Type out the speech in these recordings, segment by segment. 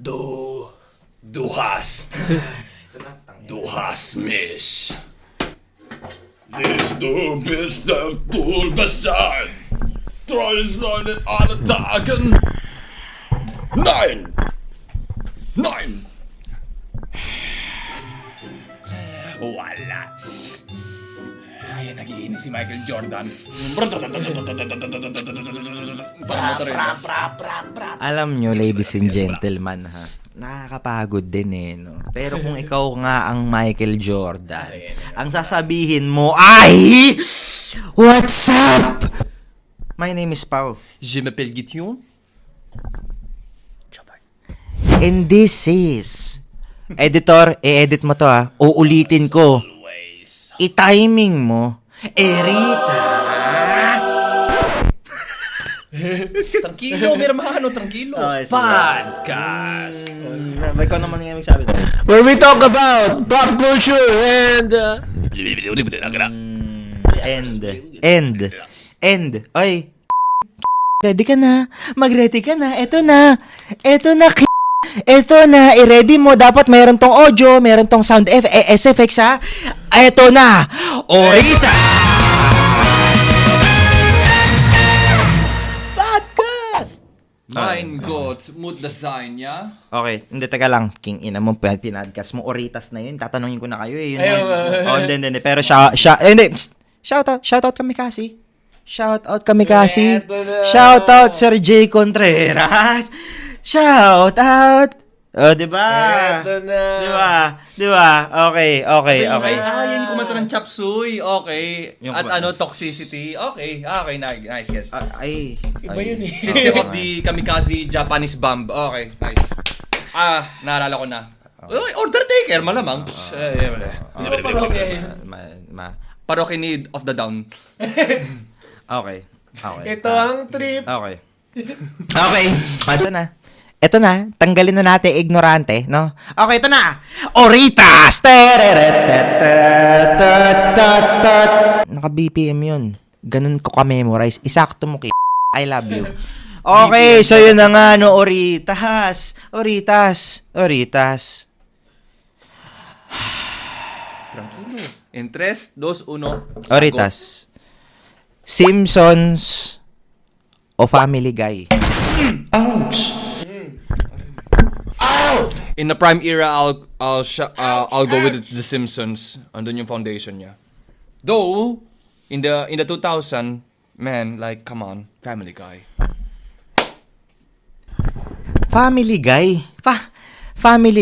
Du hast. Du hast mich. Du bist der Pulverschein. Treu sein in allen Tagen. Nein! Nein! Wala. Ay, nagiinis si Michael Jordan. Alam nyo, ladies and gentlemen, ha, nakakapagod din eh, no? Pero kung ikaw nga ang Michael Jordan, ang sasabihin mo ay, "What's up? My name is Pao. Je m'appelle Gition. And this is..." Editor, i-edit mo to ha. Uulitin ko. Always. I-timing mo. Eritas! Tranquilo, mi hermano, tranquilo. Okay, sige. Podcast. Ikaw naman nga magsabi to. Where we talk about pop culture and End. Oy. Ready ka na? Mag-ready ka na? Eto na. Eto na. I-ready mo. Dapat meron tong audio, meron tong sound SFX ha. Eto na. Oritas! podcast. Mein Gott, mood design, ya? Okay, hindi, teka lang. King ina mo, pinadcast mo. Oritas na yun. Tatanungin ko na kayo eh. Yun Ayaw, yun. Hindi. Pero shoutout kami kasi. Shoutout kami kasi. Eto na. Shoutout Sir J. Contreras. Shoutout. Oh, di ba? Eto na. Di ba? Okay. Yung kumanta ng Chop Suey, okay. Yung At kumanta. toxicity, okay. Okay, nice, yes. Iba yun eh. System of the Kamikaze Japanese Bomb, okay, nice. Naalala ko na. Order taker, malamang. Paroke Need of the Down. Okay. Ito ang trip. Okay. Ito na. Tanggalin na natin ignorante, no? Okay, ito na. Oritas! Naka-BPM yun. Ganun ko ka-memorize. Isakto mo kay I love you. Okay, so yun na nga, no? Oritas. Tranquilo. In 3, 2, 1. Oritas. Simpsons o Family Guy? Ouch! In the prime era, I'll go with The Simpsons. Andun yung foundation niya. Though in the 2000, man, like come on, Family Guy. Family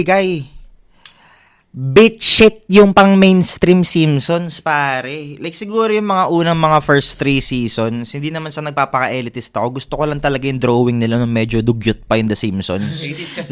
Guy. Bit shit yung pang mainstream Simpsons, pare. Like, siguro yung mga unang mga first 3 seasons, hindi naman sa nagpapaka-elitist ako. Gusto ko lang talaga yung drawing nila nung medyo dugyot pa yung The Simpsons.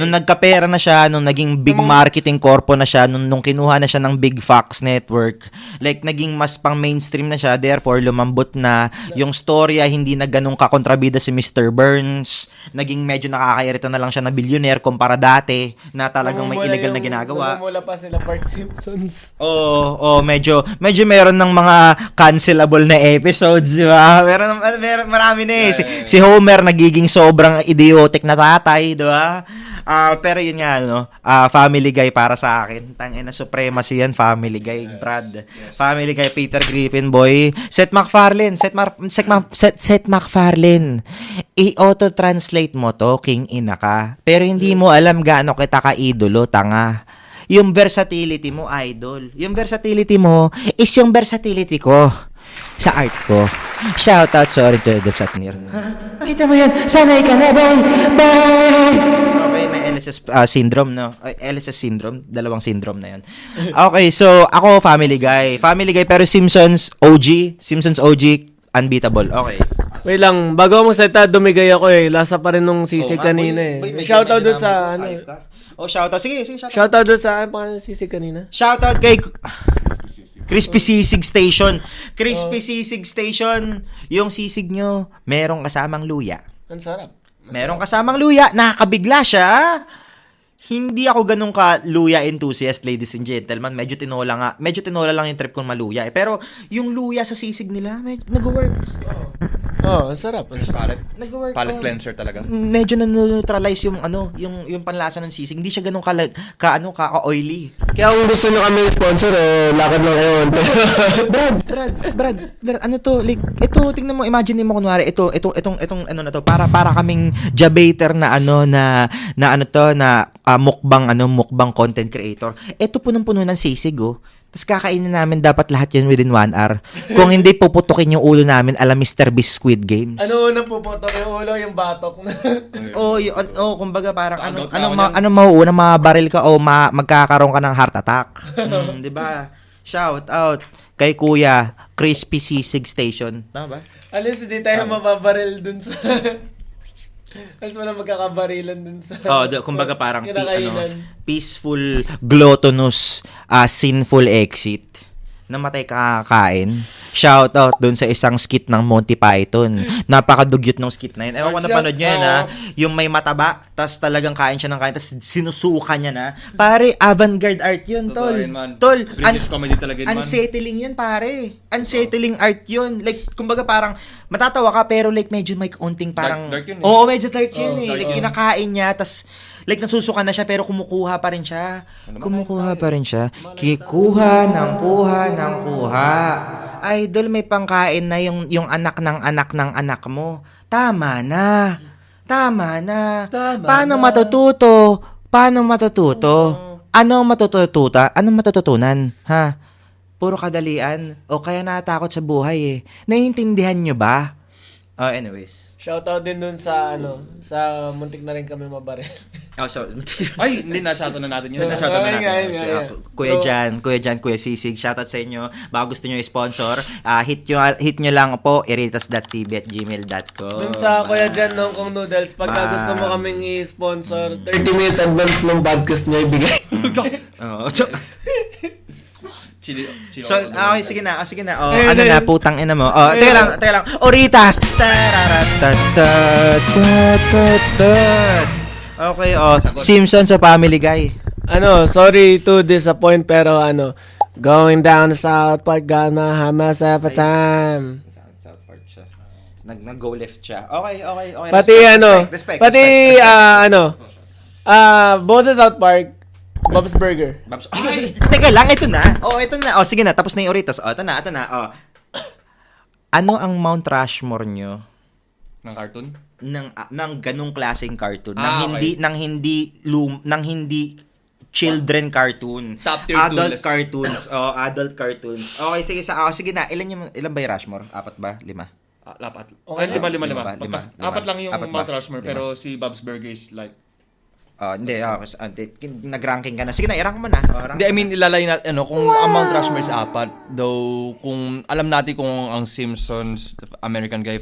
Nung nagkapera na siya, nung naging big marketing corpo na siya, nung kinuha na siya ng Big Fox Network, like, naging mas pang mainstream na siya, therefore, lumambot na yung storya, hindi na ganun kakontrabida si Mr. Burns, naging medyo nakakairita na lang siya na billionaire kumpara dati, na talagang may illegal na ginagawa. Namumula pa sila Bart Simpsons. Oo, medyo meron ng mga cancelable na episodes, di ba? Meron marami na eh. Si Homer nagiging sobrang idiotic na tatay, di ba? Pero yun nga, no? Family Guy para sa akin. Tangina supremacy yan, Family Guy, Brad. Family Guy, Peter Griffin, boy. Seth MacFarlane. I-auto-translate mo to, king ina ka. Pero hindi mo alam gaano kita ka-idolo, tanga. Yung versatility mo, idol. Yung versatility mo is yung versatility ko sa art ko. Shoutout, sorry to the Satnir. Nakita mo yan? Sanay ka na, boy! Bye! Okay, may LSS syndrome, no? LSS syndrome. Dalawang syndrome na yun. Okay, so ako, Family Guy. Family Guy, pero Simpsons OG, unbeatable. Okay. Wait lang, bago mo salita, dumigay ako eh. Lasa pa rin nung sisig kanina eh. Shoutout doon sa ano eh. Shoutout. Sige, shoutout. Shoutout doon sa akin pa sisig kanina. Shoutout kay Crispy Sisig Station. Crispy Sisig Station. Yung sisig nyo, merong kasamang luya. Ang sarap. Merong kasamang luya. Nakakabigla siya. Hindi ako ganun ka luya enthusiast, ladies and gentlemen. Medyo tinola lang yung trip kong maluya. Pero yung luya sa sisig nila, nag-work. Oh, ang sarap. Palate, Nag-work. palate cleanser talaga. Medyo na-neutralize yung yung panlasa ng sisig. Hindi siya ganun ka-oily. Kaya kung gusto nyo kami sponsor, lakad lang kayo. Brad, ano to? Like, ito, tingnan mo, imagine mo kunwari, itong ano na to, para kaming jabater na mukbang content creator. Ito punong-puno ng sisig, oh. Tapos kakainin namin dapat lahat yun within 1 hour. Kung hindi, puputukin yung ulo namin ala Mr. Beast Squid Games. Ano unang puputok yung ulo, yung batok na? Kumbaga parang Tagot na ano mauuna, mabaril ka o magkakaroon ka ng heart attack. 'Di ba? Shout out kay Kuya Crispy Sisig Station. Tama ba? Alis, hindi tayo mababaril dun sa... Alis, wala magkakabarilan dun sa... Kumbaga parang kinakainan. peaceful, gluttonous, sinful exit. Namatay kakain. Shout out dun sa isang skit ng Monty Python. Napakadugyot ng skit na yun. Ewan ko napanood nyo yun, ha? Yung may mataba, tas talagang kain siya ng kain, tas sinusuka niya na. Pare, avant-garde art yun, Totoo tol. yun, man. Tol, British comedy talaga yun, man. unsettling yun, pare. Unsettling art yun. Like, kumbaga parang, matatawa ka, pero like, medyo may kaunting parang... Dark yun, eh. Oo, medyo dark yun, eh. dark Like, yun. kinakain niya, tas... Like, nasusuka na siya, pero kumukuha pa rin siya. Kumukuha pa rin siya. Kikuha ng kuha. Idol, may pangkain na yung anak ng anak mo. Tama na. Paano matututo? Anong matututunan? Ha? Puro kadalian? O kaya natakot sa buhay eh. Naiintindihan nyo ba? Anyways. Shoutout din dun sa sa muntik na rin kami mabaril. So, Ay, hindi na-shoutout na natin yun. shoutout na Ayun natin. nga. Kuya Jan, Kuya Sisig, shoutout sa inyo. Baka gusto nyo i-sponsor, hit nyo lang po, iritas.tv@gmail.com. Dun sa Kuya Jan ng Kong Noodles, pagka gusto mo kaming i-sponsor, 30 minutes advance ng podcast niya ibigay. Oo. Chili. So, okay, sige na. Ayun, Ano ayun. na, putang ina mo. Teka lang. Oritas! Okay, Simpsons sa Family Guy. Sorry to disappoint, pero going down to South Park, got myself a time. South Park siya. Nag-go left siya. Okay. Pati Respect. both sa South Park, Bob's Burger. Ay, teka lang, ito na. Ito na. Sige na, tapos na yung Oritas. Ito na. Ano ang Mount Rushmore nyo Ng cartoon? ng ganung klaseng cartoon? Okay. Nang hindi children cartoon. Top tier Adult two, cartoons. Adult cartoons. Okay, sige na. Ilan ba yung Rushmore? 4 ba? 5? Lapat. Okay. Ay, 5. Lima. Apat lang yung Apat ba? Mount Rushmore, 5. pero si Bob's Burger is like... Hindi. Nag-ranking ka na. Sige na, i-rank mo na. Hindi, I mean, ilalay natin, kung ang Mount Rushmore is 4, though, kung alam natin kung ang Simpsons, American Guy,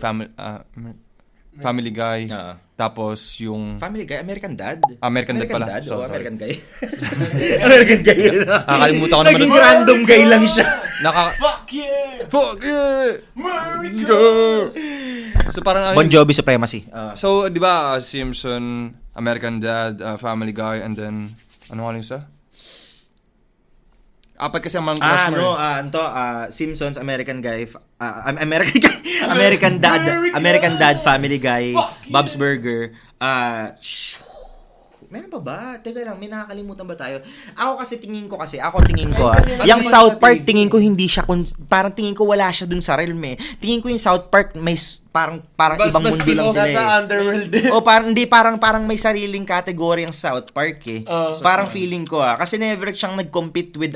Family Guy, tapos yung... Family Guy, American Dad. American Dad pala. So, Sorry. American Guy. American Guy. Nakakalimutan ko naman. Naging random guy lang siya. Fuck yeah! America! So, parang... Bon Jovi Supremacy. So, di ba, Simpson, American Dad, Family Guy, and then, ano nga lang isa? 4 kasi ang Mount Rushmore. Simpsons, American Guy, American Dad, Family Guy, Bob's Burger, meron pa ba? Teka lang, may nakakalimutan ba tayo? Ako tingin ko, yung South Park, tingin ko hindi siya, parang tingin ko wala siya dun sa realm eh. Tingin ko yung South Park may parang ibang mundo lang sila eh. Sa underworld din. Parang may sariling category ang South Park eh. Parang feeling ko kasi never siyang nag-compete with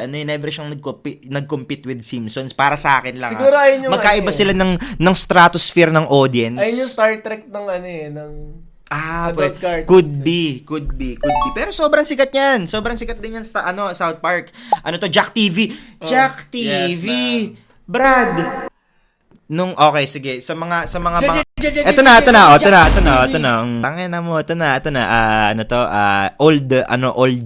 nag-compete with Simpsons para sa akin lang. Siguro ayun yung magkaiba sila ng stratosphere ng audience. Ayun yung Star Trek ng ng adult cartoons. Could be. Pero sobrang sikat yan. Sobrang sikat din yan sa South Park. Jack TV. Jack TV. Yes, Brad. Okay, sige. Sa mga Ito na. Tangina mo, ito na. Old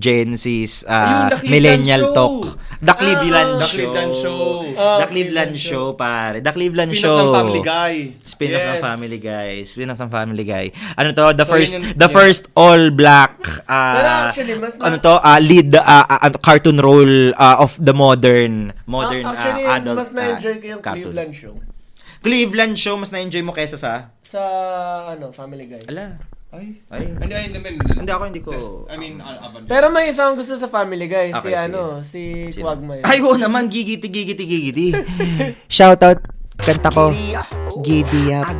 Gen Z's The Cleveland millennial Show. talk. The Cleveland The Show. Cleveland Show. The Cleveland Show, pare. The Cleveland Spin-off Show. ng Family Guy. Spin-off Yes. ng Family Guy. Spin-off ng Family Guy. yun The first all black Pero actually, mas lead cartoon role of the modern actually, adult mas na-enjoy ko yung cartoon. Cleveland Show. Cleveland Show, mas na-enjoy mo kesa sa? Sa, Family Guy. Ala. Ay. Ay. Hindi Ako hindi ko. Pero may isang gusto sa Family Guy, Okay, si Sino? Quagmire. Ay, oo naman, gigiti. Shoutout, kanta ko. Giddy up.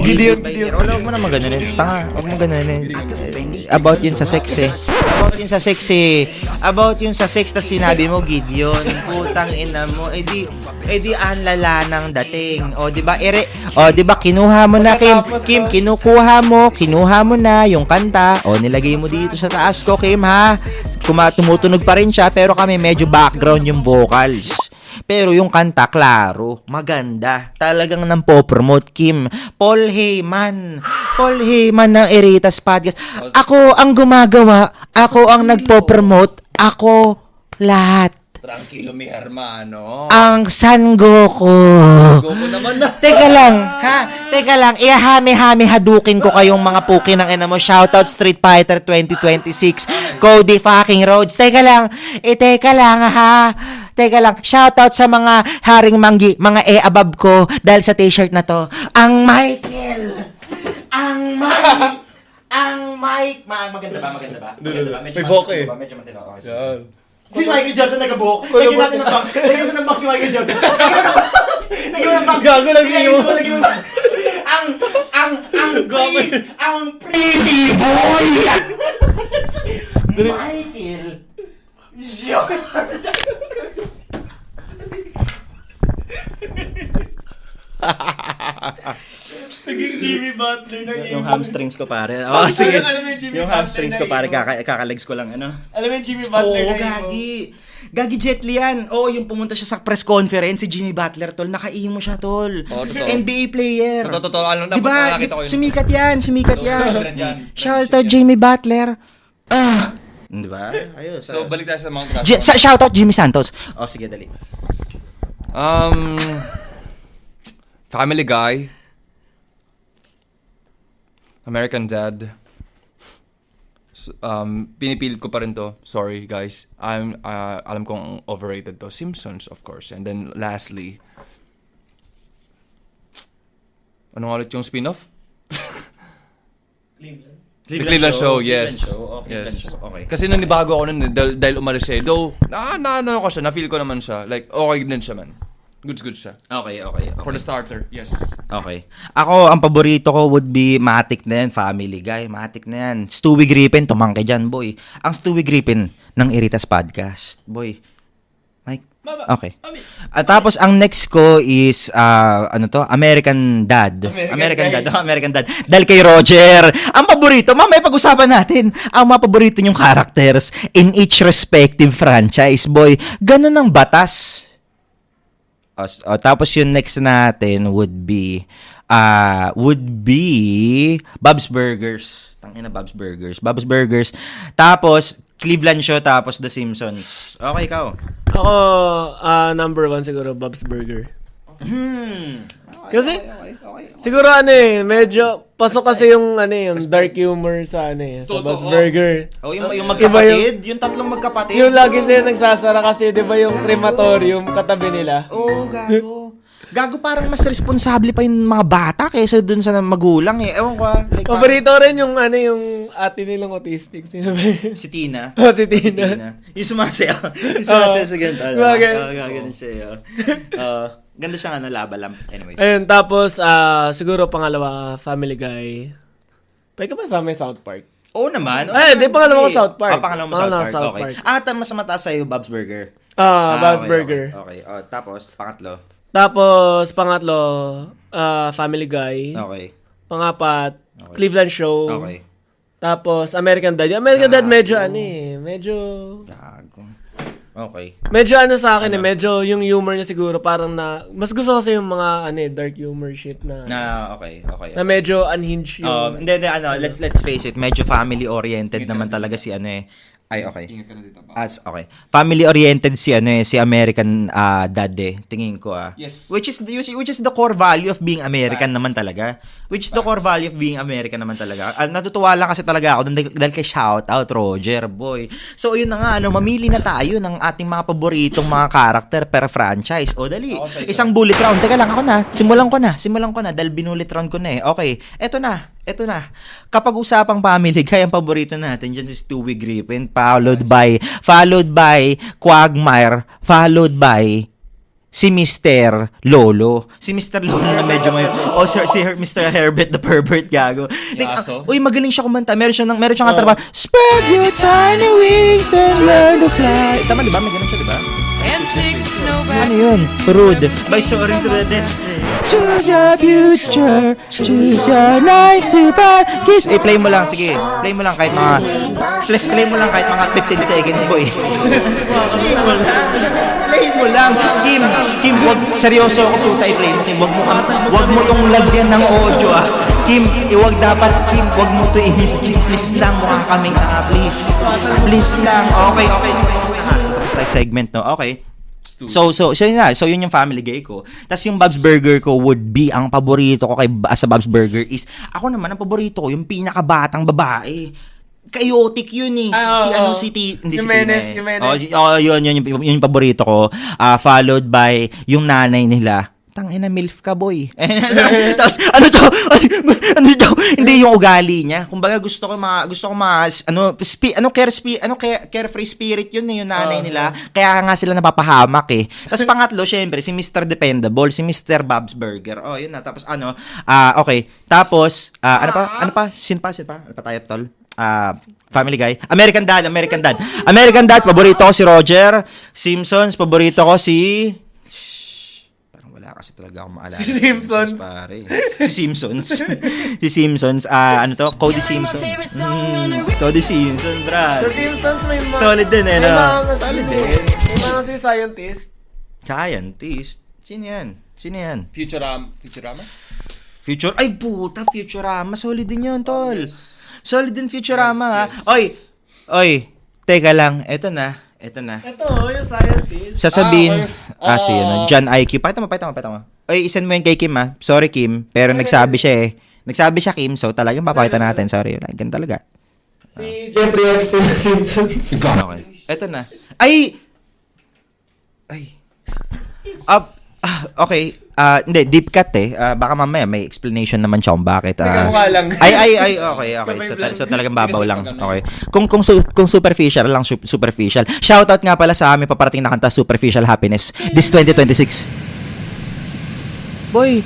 Gideon. Wala, huwag mo naman ganunin. Tanga, huwag mo ganunin. About yun sa sex eh. About yun sa sex, tas sinabi mo, Gideon. Putang ina mo. Eh di ang lala ng dating. O, di ba, kinuha mo na, Kim, kinuha mo na yung kanta. O, nilagay mo dito sa taas ko, Kim, ha? Tumutunog pa rin siya, pero kami medyo background yung vocals. Pero yung kanta, klaro, maganda. Talagang nampopromote, Kim. Paul Heyman ng Eritas Podcast. Ako ang gumagawa, ako ang nagpopromote, ako lahat. Tranquilo, mi hermano. Ang San Goku. Goku naman na. Teka lang, ihahami-hami hadukin ko kayong mga puki ng ina mo. Shoutout Street Fighter 2026, Cody fucking Rhodes. Teka lang, shoutout sa mga haring manggi, mga above ko dahil sa t-shirt na to. Ang Mike. Maganda ba? Medyo matino. Okay. Si Michael Jordan nag-book. Lagyan natin ng box si Michael Jordan. Lagyan mo ng box. Gago lang yun. Lagyan mo ng box. Ang pretty boy. Michael Jordan. Naging Jimmy Butler ng Yung hamstrings ko pare. Oh, sige. Yung hamstrings ko pare, kakalegs ko lang ano. Alam mo yung Jimmy Butler Oo, Gagi Jet Li yan. Oo, yung pumunta siya sa press conference, si Jimmy Butler, tol. Naka-emo siya, tol. Oo, totoo. NBA player. Totoo, alam na. Diba? Nakita ko yun. Sumikat yan. Yan. Shoutout Jimmy Butler. Diba? Ayos. So, balik tayo sa Mount Rushmore. Shoutout Jimmy Santos. Oh, sige, dali. Family Guy. American Dad. Pinipilit ko pa rin to. Sorry, guys. Alam kong overrated to. Simpsons, of course. And then, lastly, ano nga ulit yung spin-off? The Cleveland Show, yes. Yes. Okay. Kasi nanibago ako nun dahil umalis siya. Though, ano ko siya, na-feel ko naman siya. Like, okay din siya, man. Good siya. Okay. For the starter, yes. Okay. Ako, ang paborito ko would be Matic na yan, Family Guy. Matic na yan. Stewie Griffin, tumangke dyan, boy. Ang Stewie Griffin ng Eritas Podcast. Boy. Mike? Okay. At tapos, ang next ko is, American Dad. American Dad. Dahil kay Roger. Ang paborito, may pag-usapan natin. Ang mga paborito niyong characters in each respective franchise, boy. Ganun ang batas. Tapos yung next natin would be Bob's Burgers. Tangina, Bob's Burgers. Tapos Cleveland Show, tapos The Simpsons. Okay, ikaw. Ako, number 1 siguro, Bob's Burger. Kasi, siguro medyo, pasok kasi yung dark humor sa sa Bob's Burger. Oh, yung magkapatid, yung tatlong magkapatid. Yung lagi sila nagsasara kasi, di ba yung crematorium katabi nila? Oo, gago parang mas responsable pa yung mga bata kaysa dun sa magulang eh. Ewan ko like, paborito rin yung yung ate nilang autistic. Sino ba yun? si Tina. Oh, si Tina. Yung sumasayaw. Sa ganito. Ganun siya. Ganda siya laba-lamp. Anyway. Ayun, tapos, siguro pangalawa, Family Guy. Pwede ka ba sa may South Park? Oo naman. Di pangalawa ko South Park. Pangalawa mo South Park. Okay. Mas mataas sa'yo, Bob's Burger. Bob's Burger. Okay. Tapos, pangatlo. Family Guy. Okay. Pangapat, Cleveland Show. Okay. Tapos, American Dad. Yung American Dad medyo Gago. Okay. Medyo sa akin medyo yung humor niya siguro parang mas gusto ko sa yung mga dark humor shit na. Okay. Na medyo unhinged yung. Let's face it, medyo family oriented naman talaga si Ay, okay. Ingat ka na dito. Okay. Family-oriented si si American dad tingin ko Yes. Which is the core value of being American naman talaga. Which is the core value of being American naman talaga. Natutuwa lang kasi talaga ako dahil kay shout out Roger, boy. So yun na nga, mamili na tayo ng ating mga paboritong mga character per franchise. O dali. Isang bullet round. Teka lang, ako na. Simulan ko na dahil binulit round ko na Okay. Eto na. Kapag usapang family guy, ang paborito natin dyan si Stewie Griffin, followed by Quagmire, followed by si Mr. Lolo. Si Mr. Lolo na medyo may Mr. Herbert the Pervert gago. Yaso. Uy, magaling siya kumanta. Meron siyang trabaho. Spread your tiny wings and learn to fly. Tama, di ba? May ganun siya, di ba? Ano yun? Rude. By soaring to the depths. Choose your future. Choose your life to buy. Kiss. Play mo lang. Sige. Play mo lang kahit mga 15 seconds, boy. Play mo lang. Kim, wag. Seryoso ako puta. I-play mo, Kim. Wag mo tong lagyan ng audio, Kim, wag mo to i-mute. Kim, please lang. Mukha kaming please. Please lang. Okay. So, tapos segment, no? Okay. So yun yung family guy ko. Tapos yung Bob's Burger ko would be, ang paborito ko sa Bob's Burger is, ako naman, ang paborito ko, yung pinakabatang babae. Chaotic yun eh. Hindi Jimenez. Yun yung paborito ko. Followed by yung nanay nila. Tangina, MILF ka, boy. Tapos, ano to? Hindi yung ugali niya. Kumbaga, gusto ko carefree spirit yun yung nanay nila. Kaya nga sila napapahamak eh. Tapos pangatlo, syempre, si Mr. Dependable, si Mr. Bob's Burger. Yun na. Tapos okay. Tapos, ano pa? Sin pa? Ano pa tayo, tol? Family Guy. American Dad, paborito ko si Roger. Simpsons, paborito ko si kasi talaga ako maalala. Si Simpsons. Pare. Si Simpsons. Cody Simpson. Cody Simpson, bro. Sa Simpsons may mga... Solid din May mga si Scientist. Sino yan? Futurama? Futurama. Solid din yun, tol. Solid din Futurama, Oy, teka lang. Ito na. Ito, yung scientist. Sasabihin, John IQ. Pakita mo. Oy, isend mo yun kay Kim, Sorry, Kim. Pero nagsabi siya, Nagsabi siya, Kim. So, talagang papakita natin. Sorry. Ganun talaga. Si Jeffrey Epstein na Simpsons. Okay. Ito na. Ay! Okay. Hindi, deep cut baka mamaya may explanation naman siya kung bakit. Teka mukha lang. Okay. So talagang babaw lang. Okay. Kung superficial lang, superficial. Shoutout nga pala sa aming paparating na kanta, Superficial Happiness. This 2026. Boy,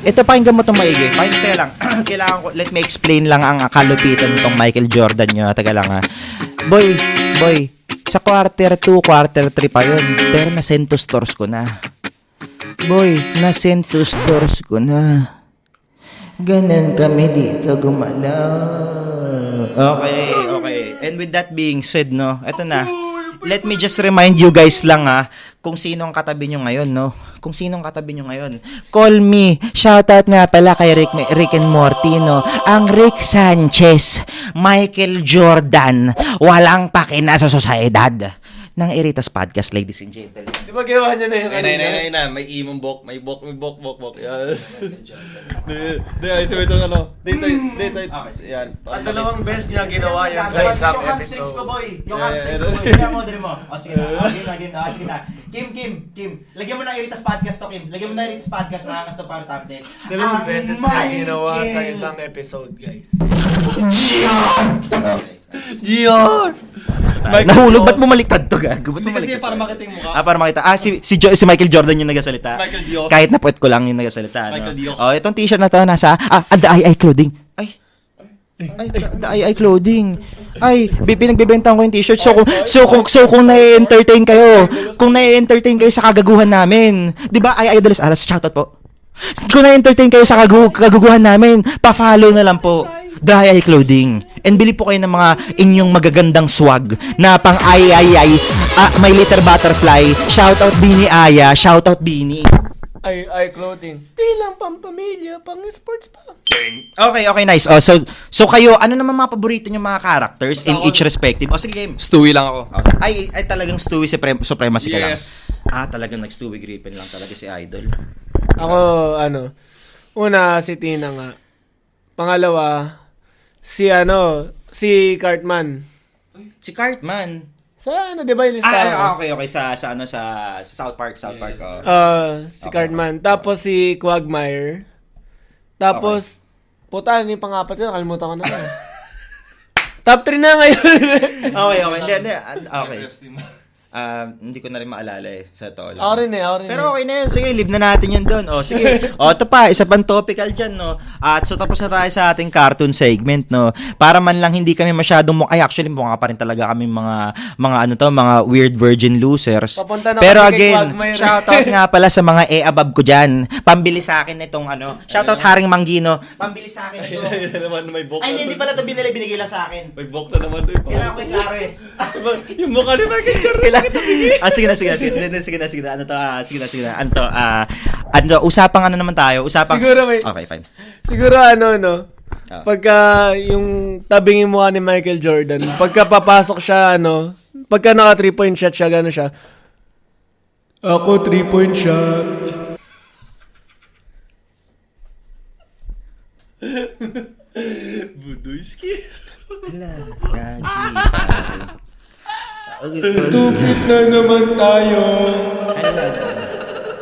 ito pakinggan mo itong maigi. Teka lang. Kailangan ko, let me explain lang ang kalupitan nitong Michael Jordan nyo. Teka lang Boy, sa quarter 2, quarter 3 pa yun. Pero na-send to stores ko na. Ganun kami dito gumalaw. Okay. And with that being said, eto na. Let me just remind you guys lang kung sino ang katabi nyo ngayon, Call me. Shoutout nga pala kay Rick and Morty, Ang Rick Sanchez, Michael Jordan, walang pakina sa sosyedad ng Iritas Podcast, ladies and gentlemen. Di ba gawa niya na yung Ay, may imong bok. May bok. Yan. Ay, so itong Dito. Yan. Ang dalawang best niya ginawa yan sa isang episode. Yung hamstrings ko, boy. Kaya mo, dali mo. Sige na. Kim. Lagyan mo ng Iritas Podcast to, Kim. Lagyan mo ng Iritas Podcast, makakas to para thumbnail. Dalawang beses niya ginawa sa isang episode, guys. Gion! Nahulog, ba't bumaliktad to, gago? Kasi para makita yung mukha. Para makita. Si Michael Jordan yung nagasalita. Michael Diop. Kahit na puwet ko lang yung nagasalita. Michael Diop. Itong t-shirt na to nasa, the II Clothing. The II Clothing. Pinagbebentahan ko yung t-shirt. So kung nai-entertain kayo, sa kagaguhan namin, di ba, II Dalas Alas, shoutout po. Kung nai-entertain kayo sa kagaguhan namin, pa-follow na lang po. The II Clothing. And bili po kayo ng mga inyong magagandang swag na pang My Little Butterfly. Shoutout Bini Aya. Shoutout Bini. Ay, clothing. Di lang pampamilya, pang sports pa. Okay, nice. Oh, so kayo, ano naman mga paborito nyo mga characters in each respective? O, sige, game. Stewie lang ako. Ay, talagang Stewie Supremacy ka lang. Yes. Talagang nag-Stewie Griffin lang talaga si Idol. Ako, una, si Tina nga. Pangalawa, si Cartman. Si Cartman. Sa di ba yung listahan? Okay. Sa South Park. Oh. Si Cartman. Tapos si Quagmire. Tapos, puta, yung pang-apat yun, nakalimutan ko na. Top 3 na ngayon. Okay. Hindi. Okay. Hindi ko na rin maalala sa totoo lang. Ako rin. Pero okay na yun. Sige, leave na natin yun doon. Sige. Ito pa, isa pang topical dyan, no? At so, tapos na tayo sa ating cartoon segment, no? Para man lang hindi kami masyadong actually, mukha pa rin talaga kami mga weird virgin losers. Papunta na Pero kami kay again, Quagmire. shoutout nga pala sa mga above ko dyan. Pambili sa akin itong shoutout Haring Manggino. Pambili sa akin ito. naman may book. Ay, hindi pala ito binigay lang sa akin. May book na naman doon. Kailangan ko i-klaro eh. Yung mukha ni Michael Jordan. Sige na. Usapang naman tayo. Siguro may... Okay, fine. Siguro pagka yung tabingin mo ni Michael Jordan, pagka papasok siya, pagka naka 3-point shot siya, gano'n siya. Ako 3-point shot. Budoyski. Stupid na naman tayo.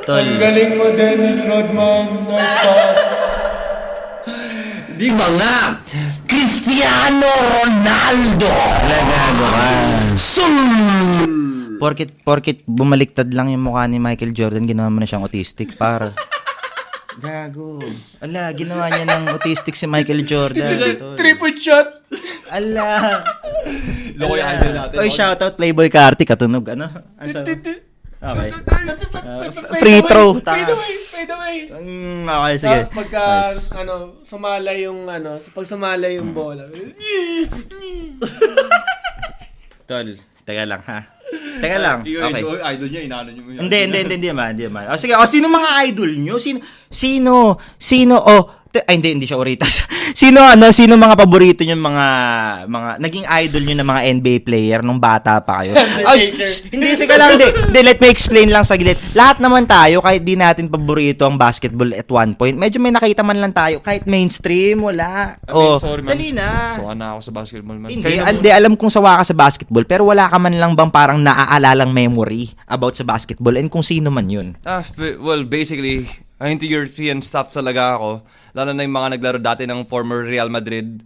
Tol. Galing mo, Dennis Rodman. Nice pass. Di ba nga? Cristiano Ronaldo! Lagago ka. Porkit bumaliktad lang yung mukha ni Michael Jordan, ginawa mo na siyang autistic, para. Gago. Ginawa niya ng autistic si Michael Jordan. 3-point shot. Loko yung idol natin. Oy, shoutout Playboy Carti, katunog. Okay. Free throw. Fade away. Okay, sige. Tapos pagka, pag sumalay yung bola. Tol, teka lang ha. Okay. Idol niya, inaano niyo mo yun. Hindi naman. Sige, sino mga idol nyo? Sino, hindi siya Oritas. Sino mga paborito nyo mga naging idol nyo ng mga NBA player nung bata pa kayo? Hindi, teka lang, hindi, let me explain lang saglit. Lahat naman tayo, kahit di natin paborito ang basketball at one point, medyo may nakita man lang tayo, kahit mainstream, wala. Sorry man. Dali na. Sawa na ako sa basketball man. Hindi, alam kong sawa ka sa basketball, pero wala ka man lang bang parang naaalalang memory about sa basketball and kung sino man yun? Well, basically, into European stuff talaga ako. Lalo na yung mga naglaro dati ng former Real Madrid.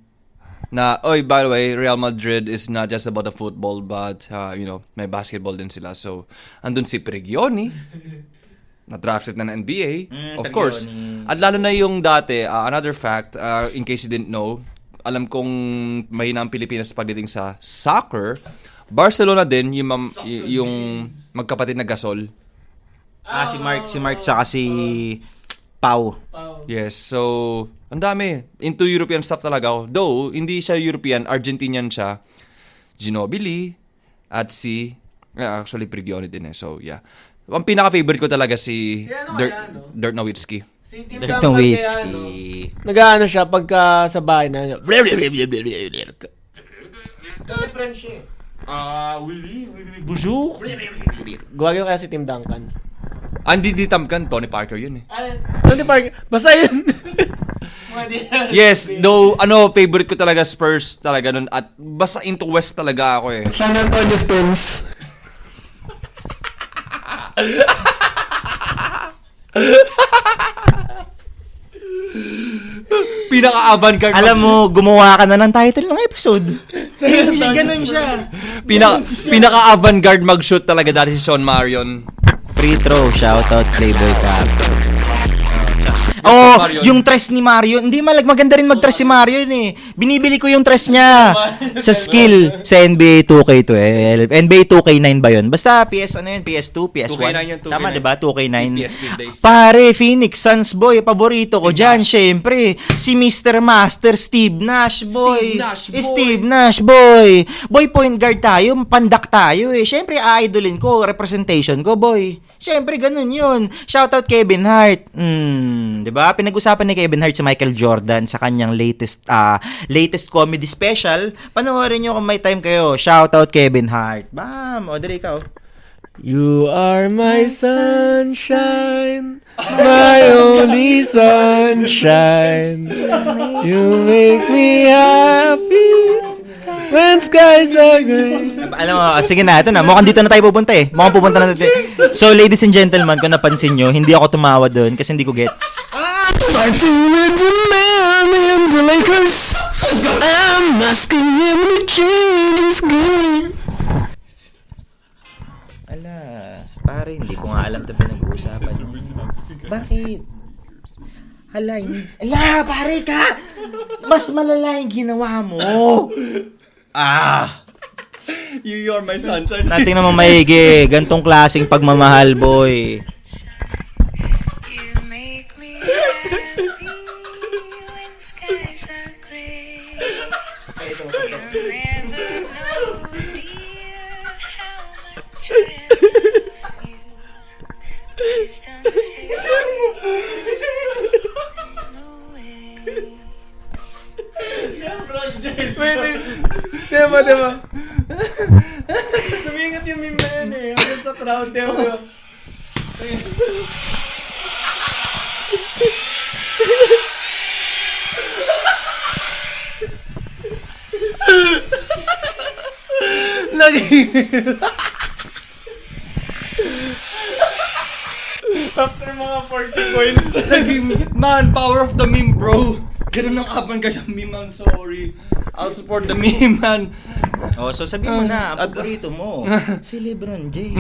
By the way, Real Madrid is not just about the football, but, may basketball din sila. So, andun si Prigioni, na-drafted na ng NBA, of course. At lalo na yung dati, another fact, in case you didn't know, alam kong mahina ang Pilipinas pagdating sa soccer. Barcelona din, yung magkapatid na Gasol. Si Mark saka si Pau. Yes, so ang dami. Into European stuff talaga ako. Though, hindi siya European, Argentinian siya. Ginobili at actually Prigioni din eh. So, yeah. Ang pinaka-favorite ko talaga si Dirk Nowitzki. Si Tim Dirk Duncan Nowitzki. nag-ano siya pagka sa bahay na. Kasi French siya. Bonjour. Gawagin kaya si Tim Duncan. Hindi Tamkan, Tony Parker yun eh. Tony Parker. Basta yun. Yes, though, favorite ko talaga Spurs talaga nun. At basta into West talaga ako eh. San Antonio Spurs. Pinaka-avant-garde. Alam mo, gumawa ka na ng title ng episode. Ganun siya. Pinaka-avant-garde mag-shoot talaga dati si Sean Marion. Free throw, shoutout Playboy Carti. Yung tres ni Mario. Hindi maganda rin mag-tres si Mario yun eh. Binibili ko yung tres niya sa skill sa NBA 2K12. NBA 2K9 ba yun? Basta PS2, PS1. 2K9 yun, 2K9. Tama, diba? 2K9. PSP days. Pare, Phoenix Suns boy. Paborito ko dyan, syempre. Si Mr. Master, Steve Nash boy. Steve Nash boy. Boy, point guard tayo. Pandak tayo eh. Syempre, idolin ko. Representation ko, boy. Syempre, ganun yun. Shoutout Kevin Hart. 'Di ba? Pinag-usapan ni Kevin Hart si Michael Jordan sa kanyang latest comedy special. Panoorin nyo kung may time kayo. Shoutout Kevin Hart. Bam! O, dali ikaw. You are my sunshine, my only sunshine. You make me happy when skies are gray. Alam mo, sige na, ito na. Mukhang dito na tayo pupunta eh. Mukhang pupunta na tayo. So, ladies and gentlemen, kung napansin nyo, hindi ako tumawa doon kasi hindi ko gets. The Lakers. I'm asking him to change his game. Ala, pare, hindi ko nga alam ito pinag-uusapan. Bakit? Ala, pare ka! Mas malala yung ginawa mo. You are my sunshine. Nating naman maigi. Gantong klaseng pagmamahal, boy. You make me happy when skies are gray. You'll never know, dear, how much I love you. Please don't Wait. Diba? Sumingat yung meme na yan eh. Hanggang sa crowd, diba? After mga 40 points. Man, power of the meme, bro. Ganun ang apan ka ng meme, I'm sorry. I'll support the meme, man. Oh, so sabi mo na, ang paborito mo. Si LeBron James.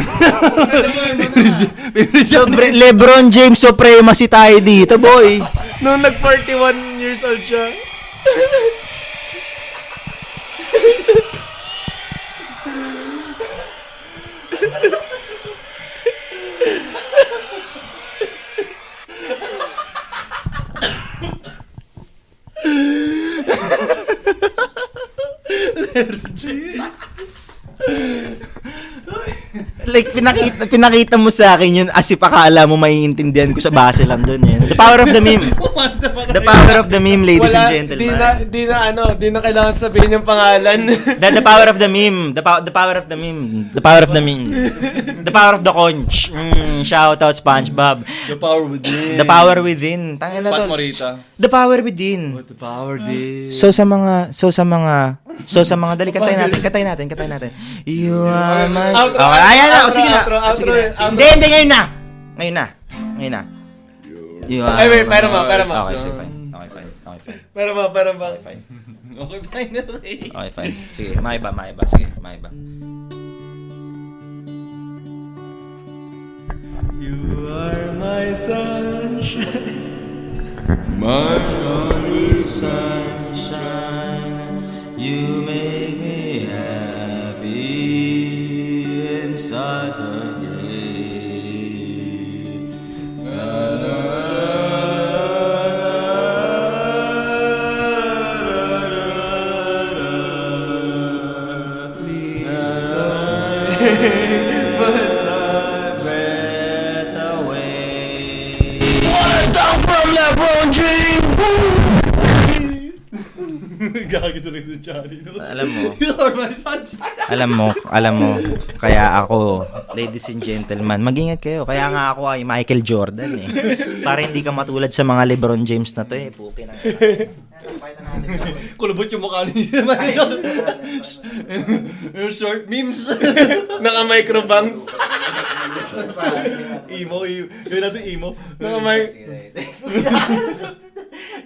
LeBron James supremacy tayo dito, boy. Nung nag-41 years old siya. Like, pinakita mo sa akin yun as if akala mo maiintindihan ko sa base lang dun yun. The power of the meme. The power of the meme, ladies and gentlemen. Di na kailangan sabihin yung pangalan. The power of the meme. The power of the meme. The power of the meme. The power of the conch. Shout out SpongeBob. The power within. The power within. Tangin na Pat to. Morita. The power within. The power within. So sa mga dali katay natin. You are my Outro, ayan na, outro, sige na. outro, Sige na. outro. Hindi, ngayon na. You are Ay, wait, pero mo. Okay, sige, fine. Pero mo. Fine. Okay, finally. Okay, fine. Sige, maiba. Sige, maiba. You are my sunshine. My only sunshine, you make me happy in such a Gagito rin yung Johnny. You are my sunshine. Alam mo, kaya ako, ladies and gentlemen, mag-ingat kayo. Kaya nga ako ay Michael Jordan eh. Para hindi ka matulad sa mga LeBron James na to eh. Puki na. Kulubot yung mukha ni Michael Jordan. Short memes. Naka-microbanks. Emo. Gawin natin emo.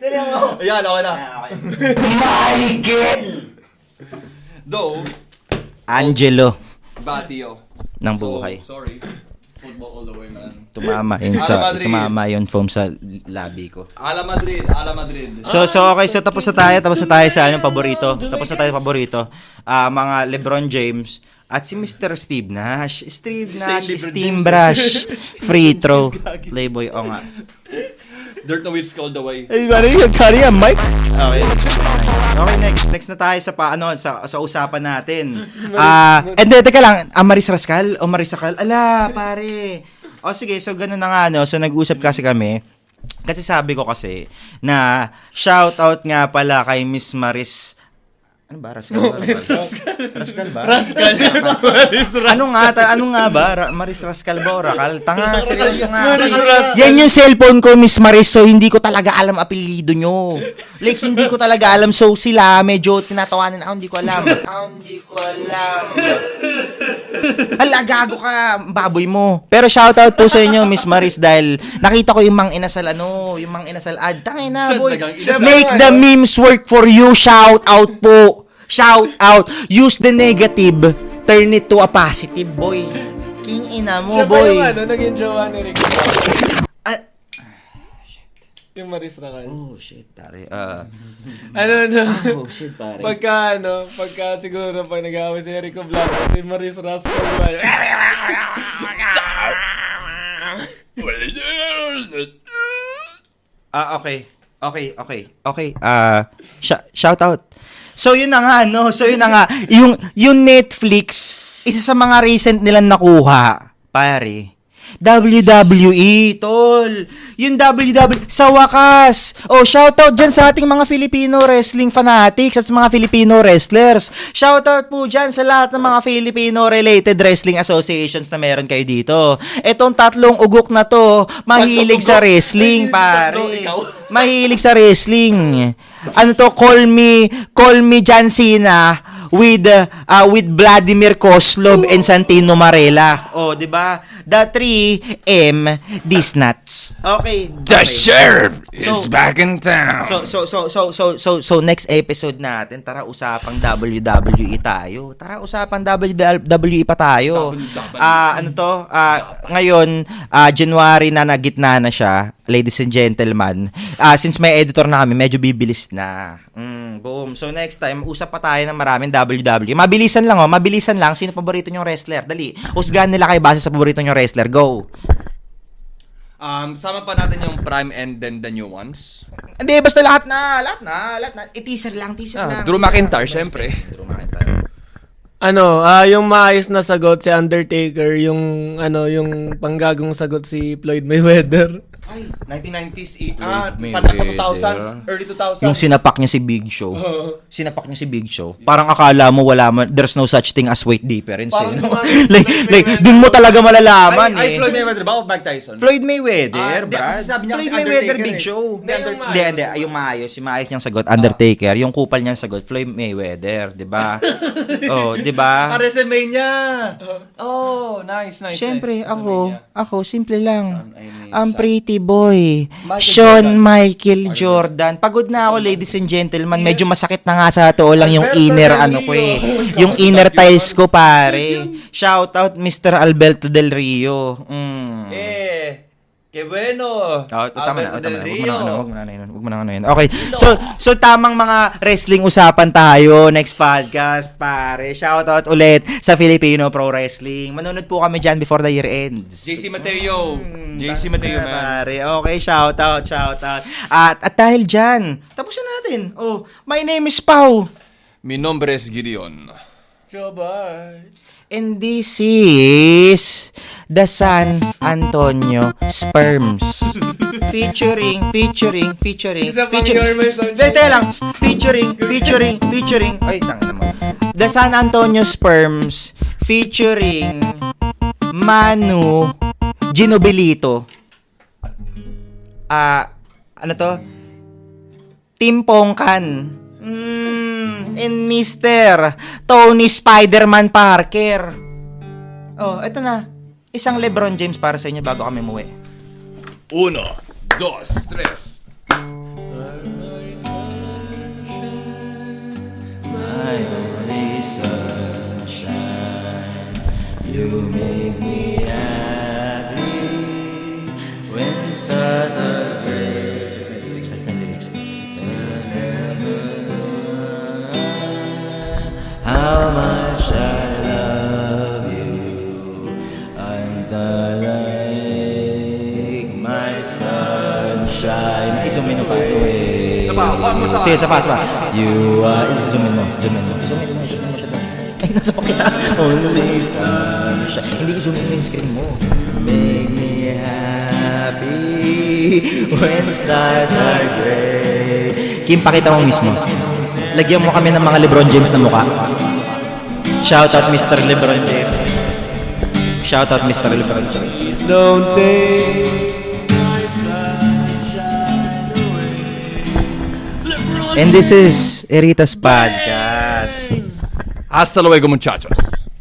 Dali mo. Ayan, okay na. Michael! Though, Angelo Batio. ng buhay. Sorry. Football all the way, man. Tumama yun foam sa labi ko. Ala Madrid. So okay, so tapos na tayo sa anong paborito. Mga LeBron James at si Mr. Steve Nash, Steam Brush, free throw, Playboy, o nga. Dirt Nowitzki all the way. Hey, buddy, you're cutting a mic? Okay, next na tayo sa usapan natin. And then, teka lang, Maris Rascal o Maris Rascal? Ala, pare. O sige, so ganun na nga, no? So nag-usap kasi kami. Kasi sabi ko kasi na shoutout nga pala kay Miss Maris. Ano ba? Rascal ba? Rascal ba? Rascal. Ano nga ba? Maris Rascal ba o Rakal? Tanga, seryoso nga. Maris Rascal. Yan yung cellphone ko, Miss Maris. So, hindi ko talaga alam apelido nyo. Like, hindi ko talaga alam. So, sila, medyo tinatawanan ako. Hindi ko alam. Hala, gago ka, baboy mo. Pero shoutout po sa inyo, Miss Maris, dahil nakita ko yung Mang Inasal, yung Mang Inasal ad. Tangin na, boy. Make the memes work for you. Shoutout po. Shout out. Use the negative. Turn it to a positive, boy. King ina mo, Siya ba boy. yung naging jowa ni Rick? Ah, Yung Maris Racal. oh, shit, tare. Oh shit, tare. Pagka siguro pag nag-aaway si Erico Blanco, si Maris Rascal ba? Okay. Shout out. So yun na nga, no? Yung Netflix, isa sa mga recent nilang nakuha, pare. WWE, tol. Yung WWE, sa wakas. Oh, shoutout dyan sa ating mga Filipino wrestling fanatics at sa mga Filipino wrestlers. Shoutout po dyan sa lahat ng mga Filipino-related wrestling associations na meron kayo dito. Etong tatlong ugok na to, mahilig sa wrestling, pare. Mahilig sa wrestling. Ano to, call me John Cena with Vladimir Kozlov and Santino Marella. Oh, 'di ba? The 3M these nuts. Okay. The sheriff So- is back in town. So next episode natin, tara usapang WWE tayo. Tara usapang WWE pa tayo. Ngayon, January na nagitna na siya, ladies and gentlemen. Since may editor na kami, medyo bibilis na. Boom. So next time, usap pa tayo ng maraming WWE. Mabilisan lang. Sino paborito nyong wrestler? Dali. Husgahan nila kayo base sa paborito nyong wrestler. Go. Sama pa natin yung Prime and then the new ones. Hindi, basta lahat na. Teaser lang. Drew McIntyre, syempre. Drew McIntyre. Yung maayos na sagot si Undertaker, yung panggagong sagot si Floyd Mayweather. Ay, 1990s, Mayweather. pa 2000s, early 2000s. Yung sinapak niya si Big Show. Parang akala mo there's no such thing as weight difference. Parang No? naman, like, dun mo talaga malalaman Ay, eh. Floyd Mayweather ba o Mike Tyson? Floyd Mayweather, Hindi, Brad. kasi sabi niya Floyd kasi Mayweather, Undertaker Big eh. Show. Hindi, Yung maayos. Yung maayos niyang sagot, Undertaker. Yung kupal niyang sagot, Floyd Mayweather. Diba? Oh, diba? WrestleMania! Oh, nice. Siyempre, nice. ako, simple lang. I mean, Ang pretty boy. Michael Michael Jordan. Pagod na ako, ladies and gentlemen. Medyo masakit na nga sa totoo lang yung Alberto inner, Del Rio. Yung inner thighs ko, pare. Shout out, Mr. Alberto Del Rio. Que bueno. Tama na. Alberto Del Rio. Huwag mo na yun. Okay. So tamang mga wrestling usapan tayo next podcast, pare. Shout out ulit sa Filipino Pro Wrestling. Manonood po kami dyan before the year ends. JC Mateo. JC Mateo, man. Pare. Okay, shout out. At dahil dyan, tapusin natin. Oh, my name is Pau. Mi nombre es Gideon. Bye. And this is the San Antonio Sperms. Featuring. Isa pang Your My Sunshine. Teka lang. Featuring. Ay, tangina mo. The San Antonio Sperms featuring Manu Ginobilito. Ano to? Tim Pongkan. And Mr. Tony Spider-Man Parker. Oh, eto na. Isang LeBron James para sa inyo bago kami umuwi. 1, 2, 3. My only sunshine, you make me happy when stars are gray. Lyrics. How much I love you until like my sunshine. Zoom in pa ito eh. Sige, sa pa. You are... Zoom in mo. Ay, nasa pakita. Only sunshine. Hindi i-zoom in mo yung screen mo. Make me happy when stars are gray. Kim, pakita mo mismo. Lagyan mo kami ng mga LeBron James na mukha. Shoutout Mr. LeBron James. Shoutout Mr. LeBron James. Don't take my sunshine away. And this is Erita's Podcast. Hasta luego, muchachos.